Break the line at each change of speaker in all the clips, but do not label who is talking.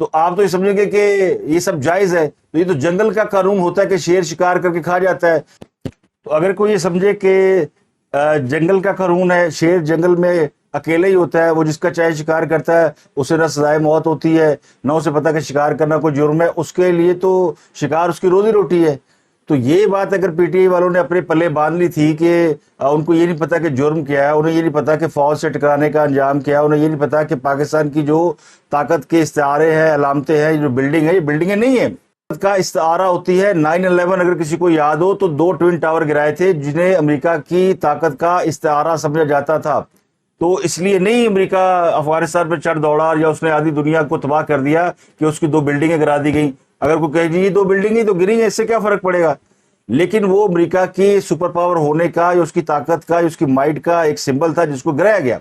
تو آپ تو یہ سمجھیں گے کہ یہ سب جائز ہے. تو یہ تو جنگل کا قانون ہوتا ہے کہ شیر شکار کر کے کھا جاتا ہے. تو اگر کوئی یہ سمجھے کہ جنگل کا قانون ہے, شیر جنگل میں اکیلا ہی ہوتا ہے, وہ جس کا چاہے شکار کرتا ہے, اسے نہ سزائے موت ہوتی ہے, نہ اسے پتا کہ شکار کرنا کوئی جرم ہے, اس کے لیے تو شکار اس کی روزی روٹی ہے. تو یہ بات اگر پی ٹی آئی والوں نے اپنے پلے باندھ لی تھی کہ ان کو یہ نہیں پتا کہ جرم کیا ہے, انہیں یہ نہیں پتا کہ فوج سے ٹکرانے کا انجام کیا ہے, انہیں یہ نہیں پتا کہ پاکستان کی جو طاقت کے استعارے ہیں, علامتیں ہیں, جو بلڈنگ ہے, یہ بلڈنگیں نہیں ہیں. کا استعارہ ہوتی ہے 9/11. اگر کسی کو یاد ہو تو 2 ٹوین ٹاور گرائے تھے جنہیں امریکہ کی طاقت کا استعارہ سمجھا جاتا تھا. تو اس لیے نہیں امریکہ افغانستان پہ چڑھ دوڑا یا اس نے آدھی دنیا کو تباہ کر دیا کہ اس کی 2 بلڈنگیں گرا دی گئیں. اگر کوئی کہے جی یہ 2 بلڈنگیں تو گری ہیں, اس سے کیا فرق پڑے گا, لیکن وہ امریکہ کی سپر پاور ہونے کا یا اس کی طاقت کا یا اس کی مائٹ کا ایک سمبل تھا جس کو گرایا گیا.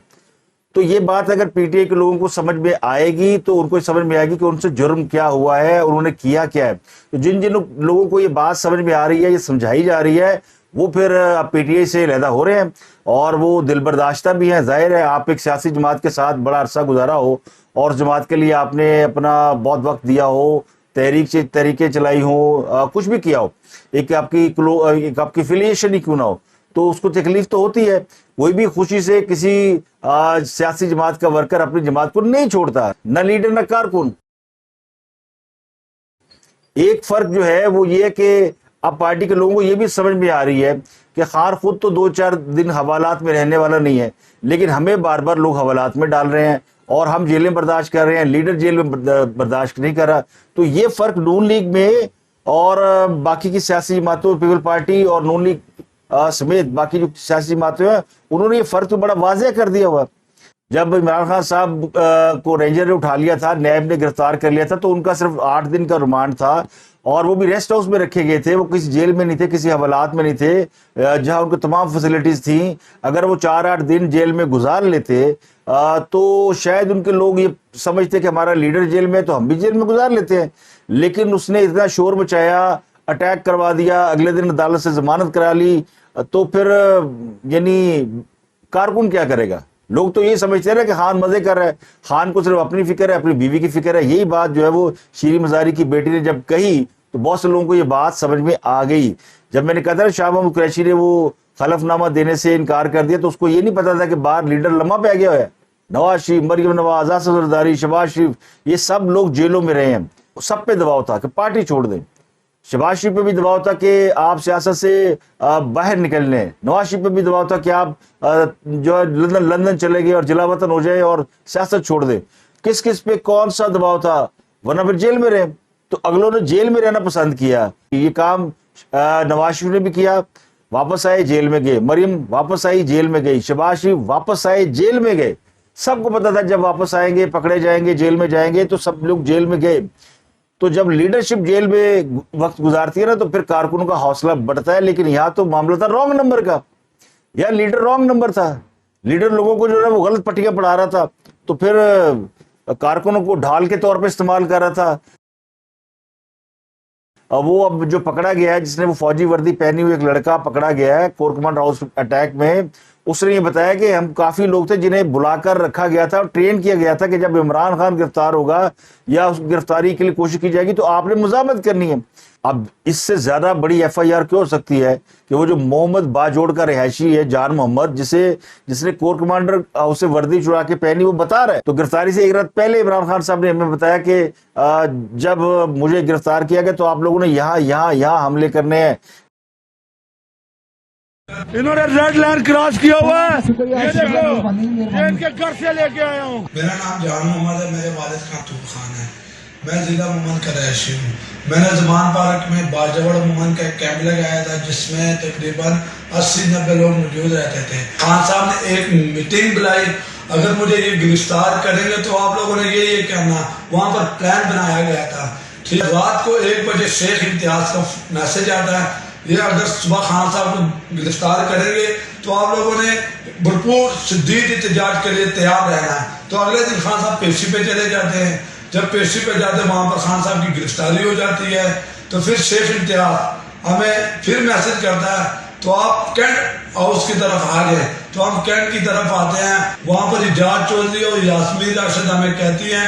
تو یہ بات اگر پی ٹی آئی کے لوگوں کو سمجھ میں آئے گی تو ان کو سمجھ میں آئے گی کہ ان سے جرم کیا ہوا ہے, انہوں نے کیا کیا ہے. تو جن لوگوں کو یہ بات سمجھ میں آ رہی ہے, یہ سمجھائی جا رہی ہے, وہ پھر پی ٹی آئی سے علیحدہ ہو رہے ہیں اور وہ دل برداشتہ بھی ہیں. ظاہر ہے آپ ایک سیاسی جماعت کے ساتھ بڑا عرصہ گزارا ہو اور جماعت کے لیے آپ نے اپنا بہت وقت دیا ہو, تحریکیں چلائی ہوں, کچھ بھی کیا ہو, ایک آپ کی فیلیشن ہی کیوں نہ ہو, تو اس کو تکلیف تو ہوتی ہے. کوئی بھی خوشی سے کسی سیاسی جماعت کا ورکر اپنی جماعت کو نہیں چھوڑتا, نہ لیڈر نہ کارکن. ایک فرق جو ہے وہ یہ کہ اب پارٹی کے لوگوں کو یہ بھی سمجھ میں آ رہی ہے کہ خار خود تو 2-4 دن حوالات میں رہنے والا نہیں ہے, لیکن ہمیں بار بار لوگ حوالات میں ڈال رہے ہیں اور ہم جیلیں برداشت کر رہے ہیں, لیڈر جیل میں برداشت نہیں کر رہا. تو یہ فرق نون لیگ میں اور باقی کی سیاسی جماعتوں, پیپل پارٹی اور نون لیگ سمیت باقی جو سیاسی جماعتیں ہیں, انہوں نے یہ فرق تو بڑا واضح کر دیا ہوا. جب عمران خان صاحب کو رینجر نے اٹھا لیا تھا, نیب نے گرفتار کر لیا تھا, تو ان کا صرف 8 دن کا ریمانڈ تھا اور وہ بھی ریسٹ ہاؤس میں رکھے گئے تھے. وہ کسی جیل میں نہیں تھے, کسی حوالات میں نہیں تھے جہاں ان کو تمام فیسلٹیز تھیں. اگر وہ 4-8 دن جیل میں گزار لیتے تو شاید ان کے لوگ یہ سمجھتے کہ ہمارا لیڈر جیل میں تو ہم بھی جیل میں گزار لیتے ہیں. لیکن اس نے اتنا شور مچایا, اٹیک کروا دیا, اگلے دن عدالت سے ضمانت کرا لی, تو پھر یعنی کارکن کیا کرے گا؟ لوگ تو یہ سمجھتے ہیں نا کہ خان مزے کر رہا ہے, خان کو صرف اپنی فکر ہے, اپنی بیوی کی فکر ہے. یہی بات جو ہے وہ شیریں مزاری کی بیٹی نے جب کہی تو بہت سے لوگوں کو یہ بات سمجھ میں آ گئی. جب میں نے کہا تھا شاہ محمود قریشی نے وہ خلف نامہ دینے سے انکار کر دیا تو اس کو یہ نہیں پتا تھا کہ باہر لیڈر لمحہ پہ گیا ہے. نواز شریف, مریم نواز, آصف زرداری, شہباز شریف, یہ سب لوگ جیلوں میں رہے ہیں. سب پہ دباؤ تھا کہ پارٹی چھوڑ دیں. شہباز شریف پہ بھی دباؤ تھا کہ آپ سیاست سے باہر نکل لیں. نواز شریف پہ بھی دباؤ تھا کہ آپ جو ہے لندن چلے گئے اور جلا وطن ہو جائے اور سیاست چھوڑ دیں. کس کس پہ کون سا دباؤ تھا؟ ورنہ پھر جیل میں رہے. تو اگلوں نے جیل میں رہنا پسند کیا. یہ کام نواز شریف نے بھی کیا, واپس آئے جیل میں گئے. مریم واپس آئی جیل میں گئی. شہباز شریف واپس آئے جیل میں گئے. سب کو پتا تھا جب واپس آئیں گے پکڑے جائیں گے, جیل میں جائیں گے, تو سب لوگ جیل میں گئے. تو جب لیڈرشپ جیل میں وقت گزارتی ہے نا تو پھر کارکنوں کا حوصلہ بڑھتا ہے. لیکن یہاں تو معاملہ تھا رانگ نمبر کا, یا لیڈر رانگ نمبر تھا. لیڈر لوگوں کو جو ہے وہ غلط پٹیاں پڑھا رہا تھا, تو پھر کارکنوں کو ڈھال کے طور پہ استعمال کر رہا تھا. وہ اب جو پکڑا گیا ہے, جس نے وہ فوجی وردی پہنی ہوئی ایک لڑکا پکڑا گیا ہے کور کمانڈ ہاؤس اٹیک میں, اس نے یہ بتایا کہ ہم کافی لوگ تھے جنہیں بلا کر رکھا گیا تھا اور ٹرین کیا گیا تھا کہ جب عمران خان گرفتار ہوگا یا اس گرفتاری کے لیے کوشش کی جائے گی تو آپ نے مزاحمت کرنی ہے. اب اس سے زیادہ بڑی ایف آئی آر کیوں ہو سکتی ہے کہ وہ جو محمد باجوڑ کا رہائشی ہے جان محمد, جس نے کور کمانڈر ہاؤس سے وردی چرا کے پہنی, وہ بتا رہا ہے. تو گرفتاری سے ایک رات پہلے عمران خان صاحب نے ہمیں بتایا کہ جب مجھے گرفتار کیا گیا تو آپ لوگوں نے یہاں حملے کرنے ہیں.
انہوں نے ریڈ لائن کراس کیا ہوا ہے, یہ دیکھو یہ ان کے گھر سے لے کے آیا ہوں.
میرا نام جان محمد ہے, میرے والد کا توب خان ہے, میں ضلع مومن کا رہائشی ہوں. میں نے زمان پارک میں باجوڑ مومن کا ایک کیمپ لگایا تھا جس میں تقریباً 80-90 لوگ موجود رہتے تھے. خان صاحب نے ایک میٹنگ بلائی, اگر مجھے یہ گرفتار کریں گے تو آپ لوگوں نے یہ کرنا. وہاں پر پلان بنایا گیا تھا. ٹھیک, رات کو 1 بجے شیخ امتیاز کا میسج آتا ہے, یہ اگر صبح خان صاحب کو گرفتار کریں گے تو آپ لوگوں نے بھرپور شدید احتجاج کے لیے تیار رہنا ہے. تو اگلے دن خان صاحب پیشی پہ چلے جاتے ہیں. جب پیشی پہ جاتے ہیں وہاں پر خان صاحب کی گرفتاری ہو جاتی ہے. تو پھر شیخ امتیاز ہمیں پھر میسج کرتا ہے تو آپ کینٹ ہاؤس کی طرف آ گئے. تو ہم کینٹ کی طرف آتے ہیں, وہاں پر ایجاد چودھری اور یاسمین راشد ہمیں کہتی ہیں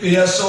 PSO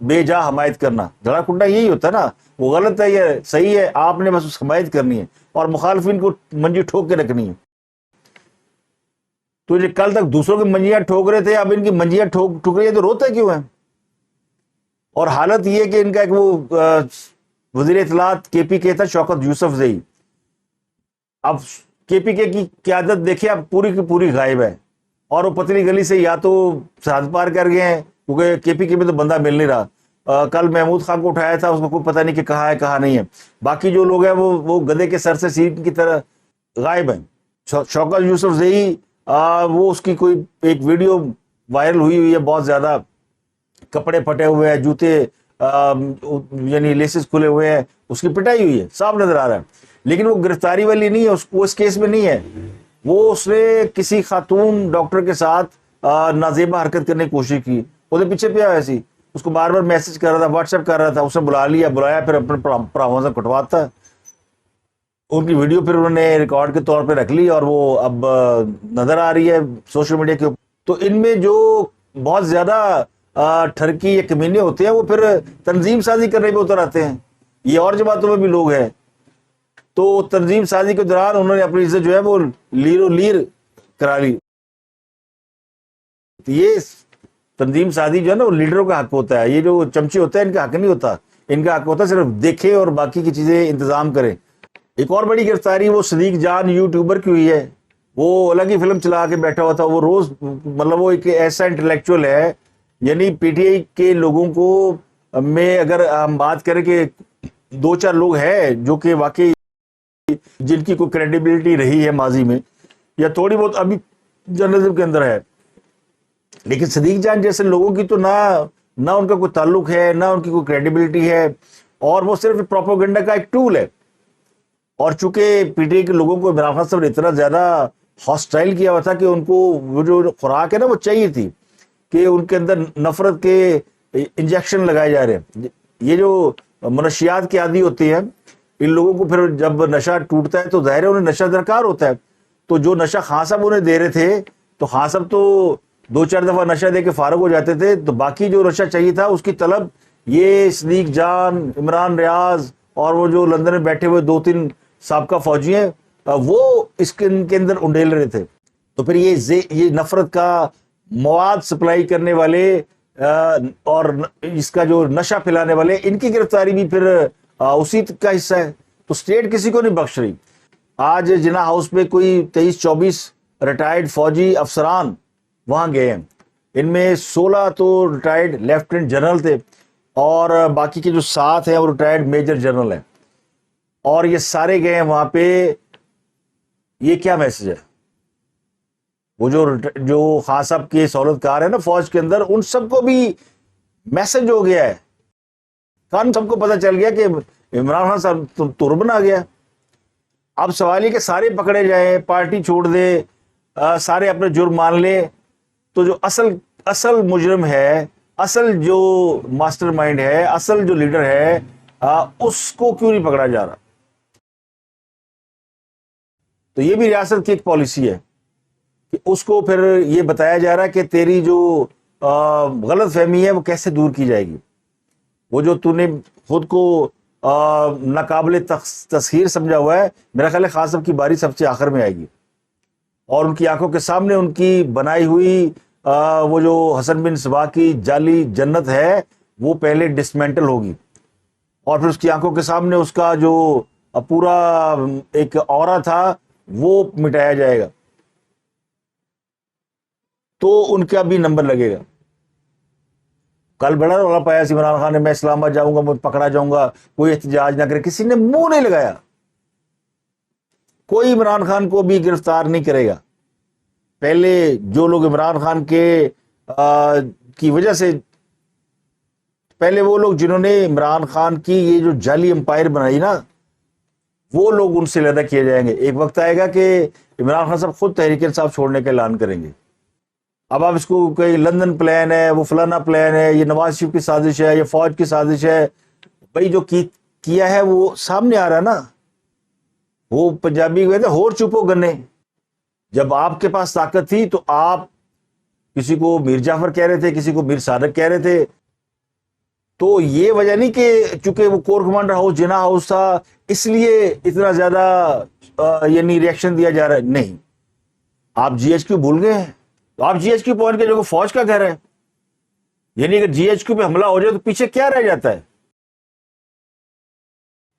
بے جا حمایت کرنا، دھڑا کنڈا یہی ہوتا ہے نا، وہ غلط ہے یہ صحیح ہے، آپ نے بس اس حمایت کرنی ہے اور مخالفین کو منجی ٹھوک کے رکھنی ہے۔ تو یہ کل تک دوسروں کی منجیاں ٹھوک رہے تھے، اب ان کی منجیاں ٹھوک رہی ہے تو روتے کیوں ہیں؟ اور حالت یہ کہ ان کا ایک وہ وزیر اطلاعات کے پی کے تھا شوکت یوسف زئی، اب کے پی کے کی قیادت دیکھیں اب پوری کی پوری غائب ہے، اور وہ پتلی گلی سے یا تو سرحد پار کر گئے ہیں کیونکہ کے پی کے میں تو بندہ مل نہیں رہا۔ کل محمود خان کو اٹھایا تھا، اس کو کوئی پتہ نہیں کہ کہاں ہے کہاں نہیں ہے، باقی جو لوگ ہیں وہ گدے کے سر سے سیٹ کی طرح غائب ہیں۔ شوکت یوسف زئی وہ اس کی کوئی ایک ویڈیو وائرل ہوئی ہے بہت زیادہ، کپڑے پھٹے ہوئے ہیں، جوتے یعنی لیسز کھلے ہوئے ہیں، اس کی پٹائی ہوئی ہے، صاف نظر آ رہا ہے، لیکن وہ گرفتاری والی نہیں ہے، وہ اس کیس میں نہیں ہے، وہ اس نے کسی خاتون ڈاکٹر کے ساتھ نازیبا حرکت کرنے کی کوشش کی، وہ تو پیچھے پیا ایسی، اس کو بار بار میسج کر رہا تھا، واٹس ایپ کر رہا تھا، اسے بلایا پھر اپنے پراووں سے کٹواتا، ان کی ویڈیو پھر انہوں نے ریکارڈ کے طور پہ رکھ لی اور وہ اب نظر آ رہی ہے سوشل میڈیا کے اوپر۔ تو ان میں جو بہت زیادہ ٹھرکی یا کمینے ہوتے ہیں وہ پھر تنظیم سازی کرنے پہ اتر آتے ہیں، یہ اور جماعتوں میں بھی لوگ ہیں، تو تنظیم سازی کے دوران انہوں نے اپنی عزت جو ہے وہ لیر کرا لی۔ یہ تنظیم سازی جو ہے نا وہ لیڈروں کا حق ہوتا ہے، یہ جو چمچے ہوتے ہیں ان کا حق نہیں ہوتا، ان کا حق ہوتا ہے صرف دیکھے اور باقی کی چیزیں انتظام کرے۔ ایک اور بڑی گرفتاری وہ صدیق جان یوٹیوبر کی ہوئی ہے، وہ الگ ہی فلم چلا کے بیٹھا ہوا تھا، وہ روز مطلب وہ ایک ایسا انٹلیکچوئل ہے، یعنی پی ٹی آئی کے لوگوں کو میں اگر ہم بات کریں کہ دو چار لوگ ہیں جو کہ واقعی جن کی کوئی کریڈیبلٹی رہی ہے ماضی میں یا تھوڑی بہت ابھی جرنلزم کے اندر ہے، لیکن صدیق جان جیسے لوگوں کی تو نہ ان کا کوئی تعلق ہے، نہ ان کی کوئی کریڈیبلٹی ہے، اور وہ صرف پروپیگنڈا کا ایک ٹول ہے۔ اور چونکہ پی ٹی آئی کے لوگوں کو عمران خان صاحب نے اتنا زیادہ ہاسٹائل کیا ہوا تھا کہ ان کو وہ جو خوراک ہے نا وہ چاہیے تھی کہ ان کے اندر نفرت کے انجیکشن لگائے جا رہے ہیں۔ یہ جو منشیات کے عادی ہوتے ہیں ان لوگوں کو پھر جب نشہ ٹوٹتا ہے تو ظاہر ہے انہیں نشہ درکار ہوتا ہے، تو جو نشہ خان صاحب انہیں دے رہے تھے تو خان صاحب تو 2-4 دفعہ نشہ دے کے فارغ ہو جاتے تھے، تو باقی جو نشہ چاہیے تھا اس کی طلب یہ صدیق جان، عمران ریاض اور وہ جو لندن میں بیٹھے ہوئے 2-3 سابقہ فوجی ہیں وہ ان کے اندر انڈیل رہے تھے۔ تو پھر یہ نفرت کا مواد سپلائی کرنے والے اور اس کا جو نشہ پھیلانے والے، ان کی گرفتاری بھی پھر اسی کا حصہ ہے۔ تو سٹیٹ کسی کو نہیں بخش رہی۔ آج جناح ہاؤس پہ کوئی 23-24 ریٹائرڈ فوجی افسران وہاں گئے ہیں، ان میں 16 تو ریٹائرڈ لیفٹیننٹ جنرل تھے اور باقی کے جو 7 ہیں وہ ریٹائرڈ میجر جنرل ہیں، اور یہ سارے گئے ہیں وہاں پہ۔ یہ کیا میسج ہے؟ وہ جو خان صاحب کے سہولت کار ہے نا فوج کے اندر، ان سب کو بھی میسج ہو گیا ہے، کان سب کو پتہ چل گیا کہ عمران خان صاحب تربن آ گیا۔ اب سوال یہ کہ سارے پکڑے جائیں، پارٹی چھوڑ دے، سارے اپنے جرم مان لیں، تو جو اصل مجرم ہے، اصل جو ماسٹر مائنڈ ہے، اصل جو لیڈر ہے، اس کو کیوں نہیں پکڑا جا رہا؟ تو یہ بھی ریاست کی ایک پالیسی ہے کہ اس کو پھر یہ بتایا جا رہا ہے کہ تیری جو غلط فہمی ہے وہ کیسے دور کی جائے گی، وہ جو تو نے خود کو ناقابل تسخیر سمجھا ہوا ہے، میرا خیال ہے خان صاحب کی باری سب سے آخر میں آئے گی، اور ان کی آنکھوں کے سامنے ان کی بنائی ہوئی وہ جو حسن بن صبا کی جعلی جنت ہے وہ پہلے ڈسمینٹل ہوگی، اور پھر اس کی آنکھوں کے سامنے اس کا جو پورا ایک اورا تھا وہ مٹایا جائے گا، تو ان کا بھی نمبر لگے گا۔ کل بڑا رولا پایا عمران خان نے، میں اسلام آباد جاؤں گا، میں پکڑا جاؤں گا، کوئی احتجاج نہ کرے، کسی نے منہ نہیں لگایا، کوئی عمران خان کو بھی گرفتار نہیں کرے گا۔ پہلے جو لوگ عمران خان کی وجہ سے، پہلے وہ لوگ جنہوں نے عمران خان کی یہ جو جعلی امپائر بنائی نا، وہ لوگ ان سے علیحدہ کیے جائیں گے۔ ایک وقت آئے گا کہ عمران خان صاحب خود تحریک انصاف چھوڑنے کا اعلان کریں گے۔ اب آپ اس کو کوئی لندن پلان ہے، وہ فلانا پلان ہے، یہ نواز شریف کی سازش ہے، یہ فوج کی سازش ہے، بھائی جو کیا ہے وہ سامنے آ رہا ہے نا۔ وہ پنجابی کہتے ہیں ہور چپو گنے، جب آپ کے پاس طاقت تھی تو آپ کسی کو میر جعفر کہہ رہے تھے، کسی کو میر صادق کہہ رہے تھے، تو یہ وجہ نہیں کہ چونکہ وہ کور کمانڈر ہاؤس جناح ہاؤس تھا اس لیے اتنا زیادہ یعنی ریئیکشن دیا جا رہا ہے، نہیں. آپ جی ایچ کیو بھول گئے ہیں. تو آپ جی ایچ کیو پہنچ کے جو فوج کا گھر ہے، یعنی اگر جی ایچ کیو پہ حملہ ہو جائے تو پیچھے کیا رہ جاتا ہے؟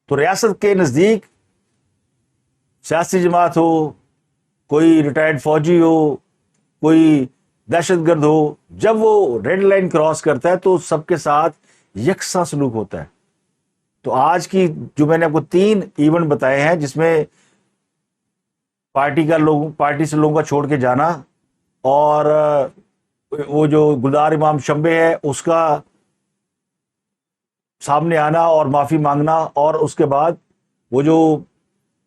تو ریاست کے نزدیک سیاسی جماعت ہو، کوئی ریٹائرڈ فوجی ہو، کوئی دہشت گرد ہو، جب وہ ریڈ لائن کراس کرتا ہے تو سب کے ساتھ یکساں سلوک ہوتا ہے. تو آج کی جو میں نے آپ کو 3 ایونٹ بتائے ہیں جس میں پارٹی سے لوگوں کا چھوڑ کے جانا، اور وہ جو گلدار امام شمبے ہے اس کا سامنے آنا اور معافی مانگنا، اور اس کے بعد وہ جو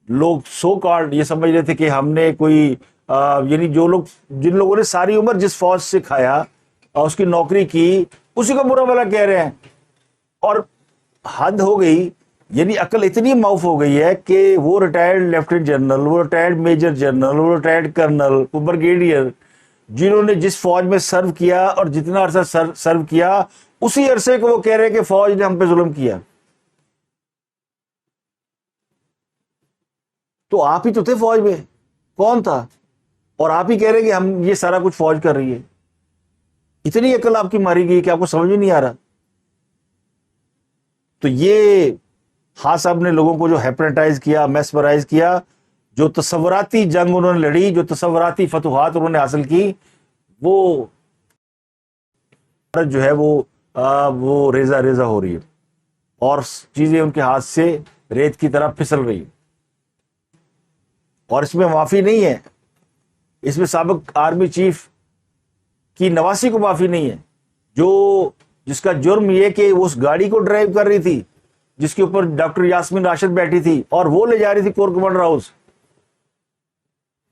لوگ سو کارڈ یہ سمجھ رہے تھے کہ ہم نے کوئی یعنی جن لوگوں نے ساری عمر جس فوج سے کھایا اور اس کی نوکری کی، اسی کو برا بھلا کہہ رہے ہیں. اور حد ہو گئی، یعنی عقل اتنی معاف ہو گئی ہے کہ وہ ریٹائرڈ لیفٹیننٹ جنرل، وہ ریٹائرڈ میجر جنرل، وہ ریٹائرڈ کرنل، وہ بریگیڈیئر، جنہوں نے جس فوج میں سرو کیا اور جتنا عرصہ سرو کیا، اسی عرصے کو وہ کہہ رہے کہ فوج نے ہم پہ ظلم کیا. تو آپ ہی تو تھے فوج میں، کون تھا؟ اور آپ ہی کہہ رہے کہ ہم یہ سارا کچھ فوج کر رہی ہے. اتنی عقل آپ کی ماری گئی کہ آپ کو سمجھ نہیں آ رہا. تو یہ خان صاحب نے لوگوں کو جو ہیپناٹائز کیا، میسمرائز کیا، جو تصوراتی جنگ انہوں نے لڑی، جو تصوراتی فتوحات انہوں نے حاصل کی، وہ جو ہے وہ ریزہ ریزہ ہو رہی ہے اور چیزیں ان کے ہاتھ سے ریت کی طرح پھسل رہی. اور اس میں معافی نہیں ہے، اس میں سابق آرمی چیف کی نواسی کو معافی نہیں ہے، جس کا جرم یہ کہ وہ اس گاڑی کو ڈرائیو کر رہی تھی جس کے اوپر ڈاکٹر یاسمین راشد بیٹھی تھی اور وہ لے جا رہی تھی کور کمانڈر ہاؤس.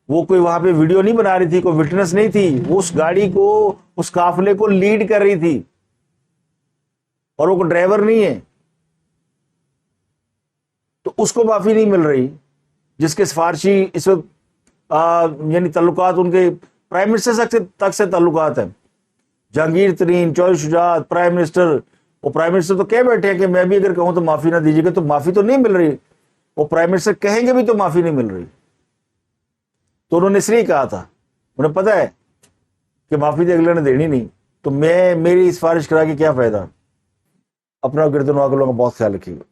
وہ کوئی وہاں پہ ویڈیو نہیں بنا رہی تھی، کوئی وٹنس نہیں تھی، وہ اس گاڑی کو، اس قافلے کو لیڈ کر رہی تھی اور وہ کوئی ڈرائیور نہیں ہے. تو اس کو معافی نہیں مل رہی، جس کے سفارشی اس وقت یعنی تعلقات ان کے پرائم منسٹر تک سے تعلقات ہیں. جہانگیر ترین، چودھری شجاعت، پرائم منسٹر. وہ پرائم منسٹر تو کہہ بیٹھے ہیں کہ میں بھی اگر کہوں تو معافی نہ دیجیے گا، تو معافی تو نہیں مل رہی. وہ پرائم منسٹر کہیں گے بھی تو معافی نہیں مل رہی. تو انہوں نے اس لیے کہا تھا، انہیں پتا ہے کہ معافی تو اگلے نے دینی نہیں، تو میری سفارش کرا کے کیا فائدہ. اپنا گردن واقع لوگوں کا بہت خیال رکھیے گا.